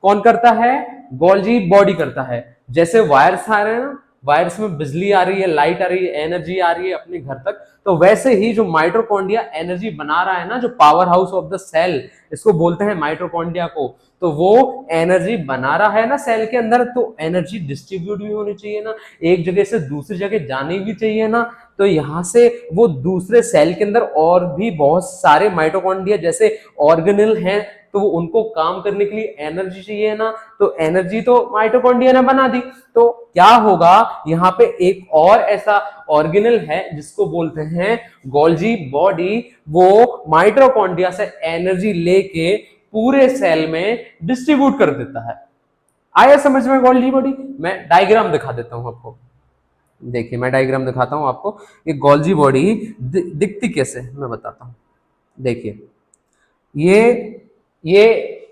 कौन करता है? गोल्जी बॉडी करता है। जैसे वायर्स आ रहे हैं ना, वायर्स में बिजली आ रही है, लाइट आ रही है, एनर्जी आ रही है अपने घर तक, तो वैसे ही जो माइटोकॉन्ड्रिया एनर्जी बना रहा है ना, जो power house of the cell, इसको बोलते हैं माइटोकॉन्ड्रिया को, तो वो एनर्जी बना रहा है ना सेल के अंदर, तो एनर्जी डिस्ट्रीब्यूट भी होनी चाहिए ना, एक जगह से दूसरी जगह जानी भी चाहिए ना। तो यहां से वो दूसरे सेल के अंदर और भी बहुत सारे माइटोकॉन्ड्रिया जैसे ऑर्गेनल हैं, तो वो उनको काम करने के लिए एनर्जी चाहिए ना, तो एनर्जी तो माइटोकॉन्ड्रिया ने बना दी। तो क्या होगा? यहाँ पे एक और ऐसा ऑर्गेनल है जिसको बोलते हैं गोल्जी बॉडी, वो माइटोकॉन्ड्रिया से एनर्जी लेके पूरे सेल में डिस्ट्रीब्यूट कर देता है। आया समझ में गोल्जी बॉडी? मैं डायग्राम दिखा देता हूं आपको। देखिए मैं डायग्राम दिखाता हूं आपको कि गोल्जी बॉडी दिखती कैसे, मैं बताता हूं। देखिए ये ये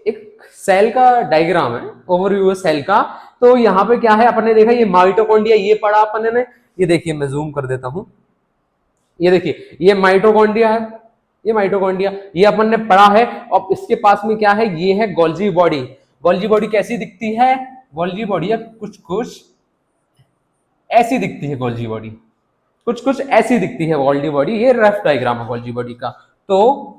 एक सेल का डायग्राम है, ओवरव्यू है सेल का। तो यहाँ पे क्या है, अपन ने देखा ये माइटोकॉन्ड्रिया, ये पढ़ा अपन ने, ये देखिए मैं जूम कर देता हूं, ये देखिए ये माइटोकॉन्ड्रिया है, ये माइटोकॉन्ड्रिया, ये अपन ने पढ़ा है। और इसके पास में क्या है? ये है गोल्जी बॉडी। गोल्जी बॉडी कैसी दिखती है? गोल्जी बॉडी कुछ कुछ ऐसी दिखती है गोल्जी बॉडी, कुछ कुछ ऐसी दिखती है गोल्जी बॉडी। ये रफ डायग्राम है गोल्जी बॉडी का। तो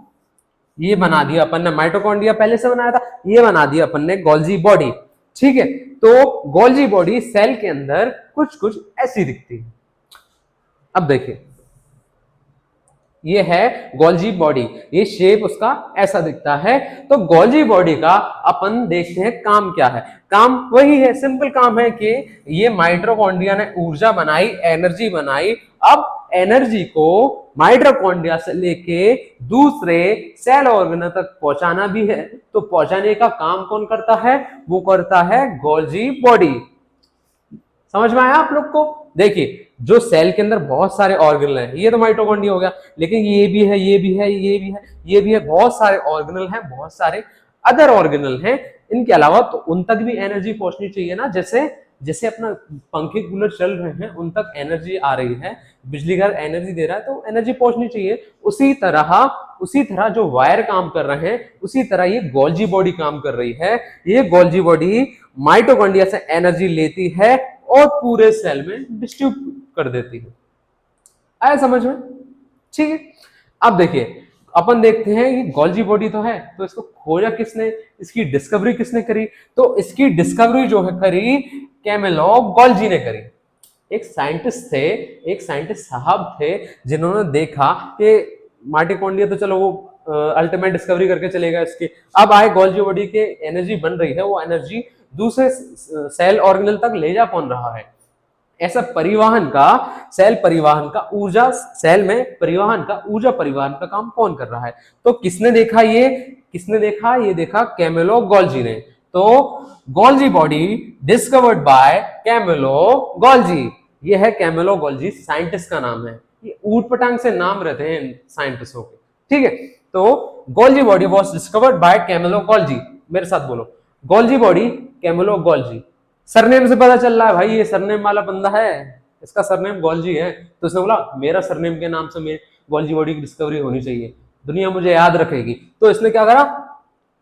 ये बना दिया अपन ने, माइटोकॉन्ड्रिया पहले से बनाया था, ये बना दिया अपन ने गोल्जी बॉडी। ठीक है, तो गोल्जी बॉडी सेल के अंदर कुछ कुछ ऐसी दिखती है। अब देखिए ये है गोल्जी बॉडी, ये शेप उसका ऐसा दिखता है। तो गोल्जी बॉडी का अपन देखते हैं काम क्या है। काम वही है, सिंपल काम है कि ये माइटोकॉन्ड्रिया ने ऊर्जा बनाई, एनर्जी बनाई। अब एनर्जी को माइटोकॉन्ड्रिया से लेके दूसरे सेल ऑर्गेनल तक पहुंचाना भी है, तो पहुंचाने का काम कौन करता है? वो करता है गोल्जी बॉडी। समझ में आया आप लोग को? देखिए जो सेल के अंदर बहुत सारे ऑर्गेनल हैं, ये तो माइटोकॉन्ड्रिया हो गया, लेकिन ये भी है, ये भी है, ये भी है, ये भी है, बहुत सारे ऑर्गेनल हैं, बहुत सारे अदर ऑर्गेनल हैं इनके अलावा। तो उन तक भी एनर्जी पहुंचनी चाहिए ना, जैसे जैसे अपना पंखे कूलर चल रहे हैं, उन तक एनर्जी आ रही है, बिजली घर एनर्जी दे रहा है, तो एनर्जी पहुंचनी चाहिए। उसी तरह जो वायर काम कर रहे हैं, उसी तरह ये गोल्जी बॉडी काम कर रही है। ये गोल्जी बॉडी माइटोकॉन्ड्रिया से एनर्जी लेती है और पूरे सेल में डिस्ट्रीब्यूट कर देती है। आया समझ में? ठीक है, अब देखिए अपन देखते हैं ये गोल्जी बॉडी तो है, तो इसको खोजा किसने, इसकी डिस्कवरी किसने करी? तो इसकी डिस्कवरी जो है करी कैमिलो गोल्जी ने करी। एक साइंटिस्ट थे, एक साइंटिस्ट साहब थे, जिन्होंने देखा कि माइटोकॉन्ड्रिया तो चलो वो अल्टीमेट डिस्कवरी करके चलेगा इसकी। अब आए गोल्जी बॉडी के एनर्जी बन रही है, वो एनर्जी दूसरे सेल ऑर्गेनल तक ले जा कौन रहा है? ऐसा परिवहन का, सेल परिवहन का, ऊर्जा सेल में परिवहन का, ऊर्जा परिवहन का काम कौन कर रहा है? तो किसने देखा ये? किसने देखा? ये देखा कैमिलो गोल्जी ने। तो Golgi body discovered by Camillo Golgi. ये है कैमिलो गोल्जी, साइंटिस्ट का नाम है। ये ऊट पटांग से नाम रहते हैं साइंटिस्टों के, ठीक है। तो Golgi body was discovered by Camillo Golgi. मेरे साथ बोलो, Golgi body Camillo Golgi. Surname से पता चल रहा है भाई ये सरनेम वाला बंदा है, इसका सरनेम गोल्जी है। तो उसने बोला मेरा सरनेम के नाम से मेरे गोल्जी बॉडी की डिस्कवरी होनी चाहिए, दुनिया मुझे याद रखेगी। तो इसने क्या करा,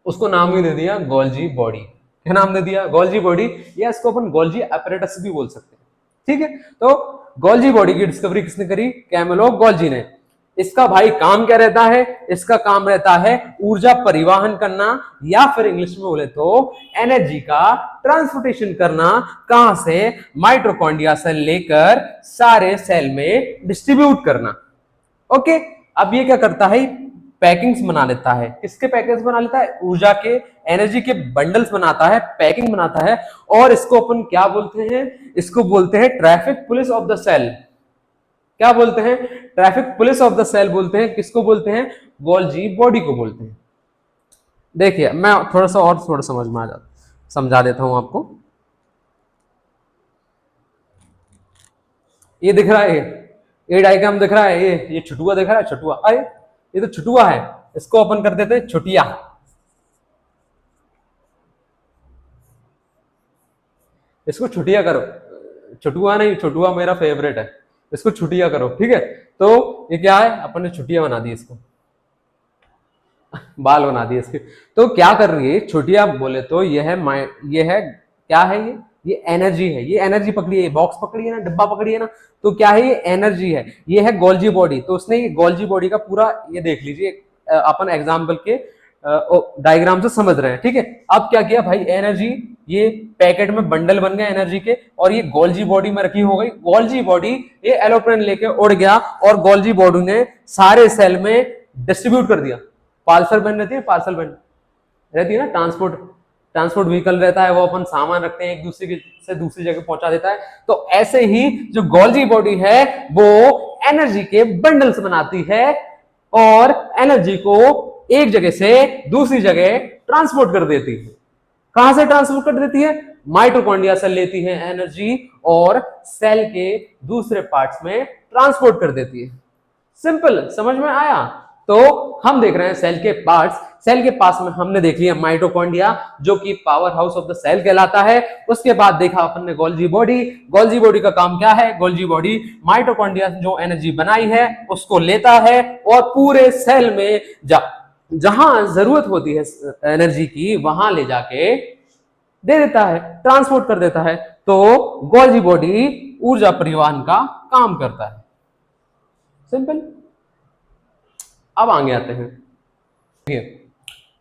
उसको नाम ही दे दिया गोल्जी बॉडी। क्या नाम दे दिया? गोल्जी बॉडी, या इसको अपन गोल्जी apparatus भी बोल सकते हैं, ठीक है। तो गोल्जी बॉडी की डिस्कवरी किसने करी? कैमिलो गोल्जी ने। इसका भाई काम क्या रहता है? इसका काम रहता है ऊर्जा परिवहन करना, या फिर इंग्लिश में बोले तो एनर्जी का ट्रांसपोर्टेशन करना। कहां से? माइटोकॉन्ड्रिया से लेकर सारे सेल में डिस्ट्रीब्यूट करना। ओके, अब ये क्या करता है? पैकिंग्स बना लेता है। किसके पैकेज बना लेता है? ऊर्जा के, एनर्जी के बंडल्स बनाता है, पैकिंग बनाता है। और इसको अपन क्या बोलते हैं? इसको बोलते हैं traffic police of the cell. क्या बोलते हैं? Traffic police of the cell बोलते हैं। किसको बोलते हैं? गोल्जी बॉडी को बोलते हैं। देखिए मैं थोड़ा सा और थोड़ा समझ में आ जाता, समझा देता हूं आपको। ये दिख रहा है, ये डायग्राम दिख रहा है, ये छुटुआ दिख रहा है, छुटुआ। अरे ये तो छुटुआ है, इसको अपन कर देते हैं छुटिया। इसको छुटिया करो, छुटुआ नहीं, छुटुआ मेरा फेवरेट है, इसको छुटिया करो, ठीक है। तो ये क्या है? अपन ने छुटिया बना दी इसको, बाल बना दिए इसके। तो क्या कर रही है छुटिया? बोले तो ये है क्या है? ये एनर्जी है। ये एनर्जी पकड़ी है, बॉक्स पकड़ी है ना, डब्बा पकड़ी है ना, तो क्या है? ये एनर्जी है। ये है गोल्जी बॉडी। तो उसने ये गोल्जी बॉडी का पूरा, ये देख लीजिए, अपन एग्जाम्पल के डायग्राम से समझ रहे हैं, ठीक है। अब क्या किया भाई? एनर्जी ये पैकेट में बंडल बन गया एनर्जी के, और ये गोल्जी बॉडी में रखी हो गई। गोल्जी बॉडी ये एरोप्लेन लेके उड़ गया, और गोल्जी बॉडी ने सारे सेल में डिस्ट्रीब्यूट कर दिया। पार्सल वैन रहती है, पार्सल वैन रहती है ना, ट्रांसपोर्ट व्हीकल रहता है, वो अपन सामान रखते हैं, एक दूसरे से दूसरी जगह पहुंचा देता है। तो ऐसे ही जो गोल्जी बॉडी है वो एनर्जी के बंडल्स बनाती है, और एनर्जी को एक जगह से दूसरी जगह ट्रांसपोर्ट कर देती है। कहां से ट्रांसपोर्ट कर देती है? माइटोकॉन्ड्रिया से लेती है एनर्जी, और सेल के दूसरे पार्ट्स में ट्रांसपोर्ट कर देती है। सिंपल, समझ में आया? तो हम देख रहे हैं सेल के पार्ट्स। सेल के पास में हमने देख लिया माइटोकॉन्ड्रिया, जो कि power house of the cell कहलाता है। उसके बाद देखा अपन ने गोल्जी बॉडी। गोल्जी बॉडी का काम क्या है? गोल्जी बॉडी माइटोकॉन्ड्रिया जो एनर्जी बनाई है उसको लेता है, और पूरे सेल में जहां जरूरत होती है एनर्जी की, वहां ले जाके दे देता है, ट्रांसपोर्ट कर देता है। तो गोल्जी बॉडी ऊर्जा परिवहन का काम करता है। सिंपल। अब आगे आते हैं,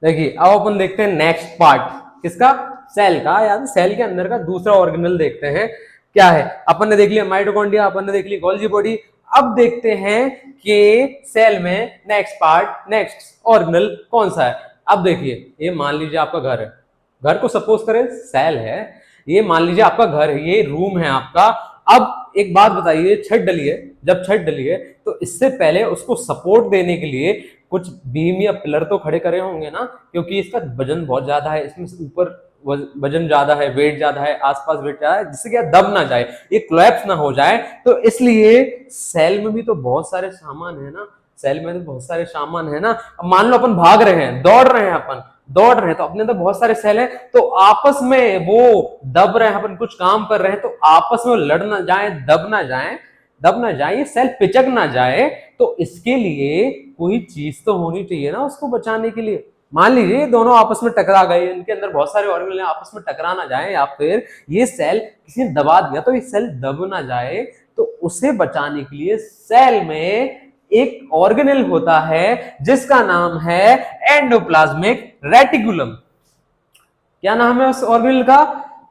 देखिए अब अपन देखते हैं नेक्स्ट पार्ट किसका? सेल का, या सेल के अंदर का दूसरा ऑर्गेनल देखते हैं क्या है। अपन ने देख लिया माइटोकॉन्ड्रिया, अपन ने देख ली गोल्जी बॉडी। अब देखते हैं कि सेल में नेक्स्ट पार्ट, नेक्स्ट ऑर्गेनल कौन सा है। अब देखिए, ये मान लीजिए आपका घर है, घर को सपोज करें सेल है, ये मान लीजिए आपका घर है, ये रूम है आपका। अब एक बात बताइए, छत डली है, जब छत डली है तो इससे पहले उसको सपोर्ट देने के लिए कुछ बीम या पिलर तो खड़े करे होंगे ना, क्योंकि इसका वजन बहुत ज्यादा है, इसमें से ऊपर वजन ज्यादा है, वेट ज्यादा है, आसपास वेट ज्यादा है, जिससे क्या दब ना जाए, ये कोलैप्स ना हो जाए। तो इसलिए सेल में भी तो बहुत सारे सामान है ना, सेल में तो बहुत सारे सामान है ना। अब मान लो अपन भाग रहे हैं, दौड़ रहे हैं, अपन दौड़ रहे हैं, तो अपने तो बहुत सारे सेल हैं, तो आपस में वो दब रहे हैं, अपन कुछ काम कर रहे हैं, तो आपस में लड़ ना जाए, दब ना जाए, ये सेल पिचक ना जाए, तो इसके लिए कोई चीज तो होनी चाहिए ना उसको बचाने के लिए। मान लीजिए दोनों आपस में टकरा गए, इनके अंदर बहुत सारे ऑर्गेनल हैं, आपस में टकरा ना जाए, या फिर ये सेल किसी ने दबा दिया तो ये सेल दब ना जाए, तो उसे बचाने के लिए सेल में एक ऑर्गेनल होता है जिसका नाम है एंडोप्लाज्मिक रेटिकुलम। क्या नाम है उस ऑर्गेनल का?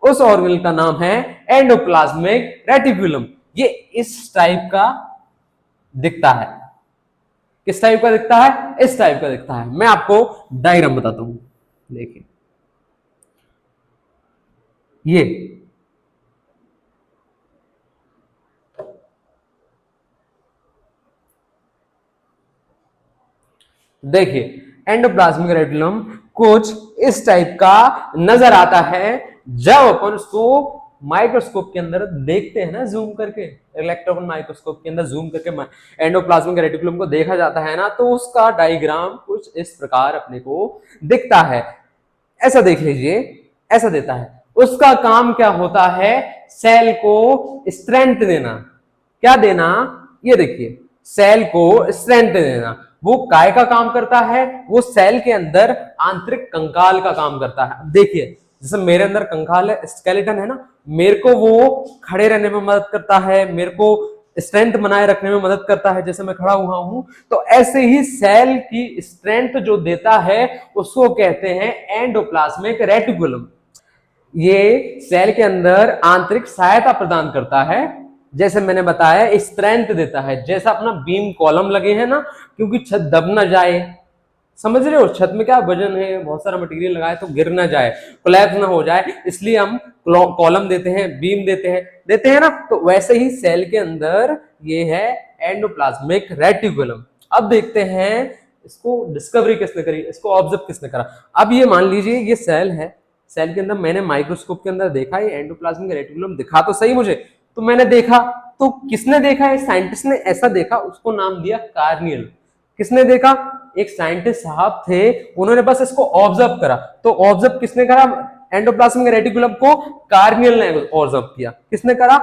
उस ऑर्गेनल का नाम है एंडोप्लाज्मिक रेटिकुलम। ये इस टाइप का दिखता है, किस टाइप का दिखता है? इस टाइप का दिखता है। मैं आपको डायग्राम बताता हूं, देखिए ये देखिए एंडोप्लाज्मिक रेटिकुलम कुछ इस टाइप का नजर आता है जब अपन उसको माइक्रोस्कोप के अंदर देखते हैं ना, जूम करके, इलेक्ट्रॉन माइक्रोस्कोप के अंदर जूम करके एंडोप्लाज्मिक रेटिकुलम को देखा जाता है ना, तो उसका डायग्राम कुछ इस प्रकार अपने को दिखता है। ऐसा देख लीजिए, ऐसा देता है। उसका काम क्या होता है? सेल को स्ट्रेंथ देना। क्या देना? ये देखिए, सेल को स्ट्रेंथ देना। वो काय का काम करता है? वो सेल के अंदर आंतरिक कंकाल का काम करता है। देखिए जैसे मेरे अंदर कंकाल है, स्केलेटन है ना, मेरे को वो खड़े रहने में मदद करता है, मेरे को स्ट्रेंथ बनाए रखने में मदद करता है, जैसे मैं खड़ा हुआ हूं। तो ऐसे ही सेल की स्ट्रेंथ जो देता है उसको कहते हैं एंडोप्लाज्मिक रेटिकुलम। ये सेल के अंदर आंतरिक सहायता प्रदान करता है, जैसे मैंने बताया स्ट्रेंथ देता है। जैसा अपना बीम कॉलम लगे हैं ना, क्योंकि छत दब ना जाए, समझ रहे हो, छत में क्या वजन है, बहुत सारा मटेरियल लगाए तो गिर ना जाए, कोलैप्स ना हो जाए, इसलिए हम कॉलम देते हैं, बीम देते हैं ना। तो वैसे ही सेल के अंदर ये है एंडोप्लाज्मिक रेटिकुलम। अब देखते हैं इसको डिस्कवरी किसने करी, इसको ऑब्जर्व किसने करा। अब ये मान लीजिए ये सेल है, सेल के अंदर मैंने माइक्रोस्कोप के अंदर देखा ये एंडोप्लाज्मिक रेटिकुलम दिखा तो सही मुझे, तो मैंने देखा, तो किसने देखा है? साइंटिस्ट ने ऐसा देखा, उसको नाम दिया कार्नियल। किसने देखा? एक साइंटिस्ट साहब थे, उन्होंने बस इसको ऑब्जर्व करा। तो ऑब्जर्व किसने करा एंडोप्लाज्मिक रेटिकुलम को? कार्नियल ने ऑब्जर्व किया। किसने करा?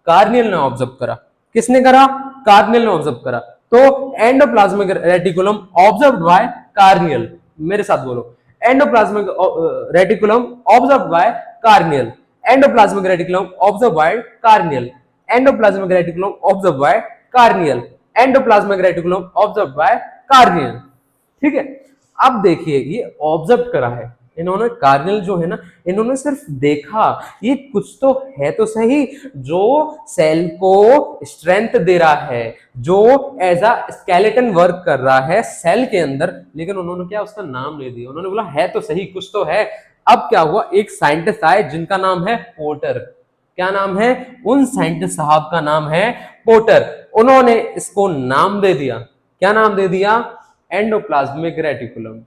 कार्नियल ने ऑब्जर्व करा। किसने करा? कार्नियल ने ऑब्जर्व करा। तो endoplasmic reticulum observed bye corneal. मेरे साथ बोलो, endoplasmic reticulum observed bye corneal. Endoplasmic reticulum observed bye corneal. Endoplasmic reticulum observed bye corneal. Endoplasmic reticulum observed bye corneal. ठीक है, अब देखिए ये ऑब्जर्व करा है इन्होंने, कार्नियल जो है ना, इन्होंने सिर्फ देखा, ये कुछ तो है तो सही जो सेल को स्ट्रेंथ दे रहा है, जो एज अ स्केलेटन वर्क कर रहा है सेल के अंदर, लेकिन उन्होंने क्या उसका नाम ले दिया, उन्होंने बोला है तो सही, कुछ तो है। अब क्या हुआ, एक साइंटिस्ट आए जिनका नाम है पोर्टर। क्या नाम है? उन साइंटिस्ट साहब का नाम है पोर्टर। उन्होंने इसको नाम दे दिया, क्या नाम दे दिया? Endoplasmic reticulum.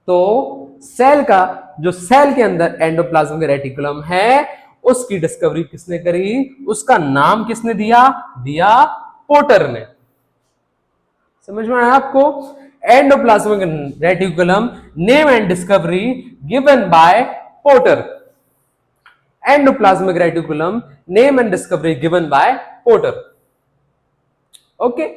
तो सेल का, जो सेल के अंदर एंडोप्लाज्मिक रेटिकुलम है, उसकी डिस्कवरी किसने करी? उसका नाम किसने दिया? दिया पोर्टर ने। समझ में आया आपको? Endoplasmic reticulum name and discovery given by porter. Endoplasmic reticulum name and discovery given by porter. Okay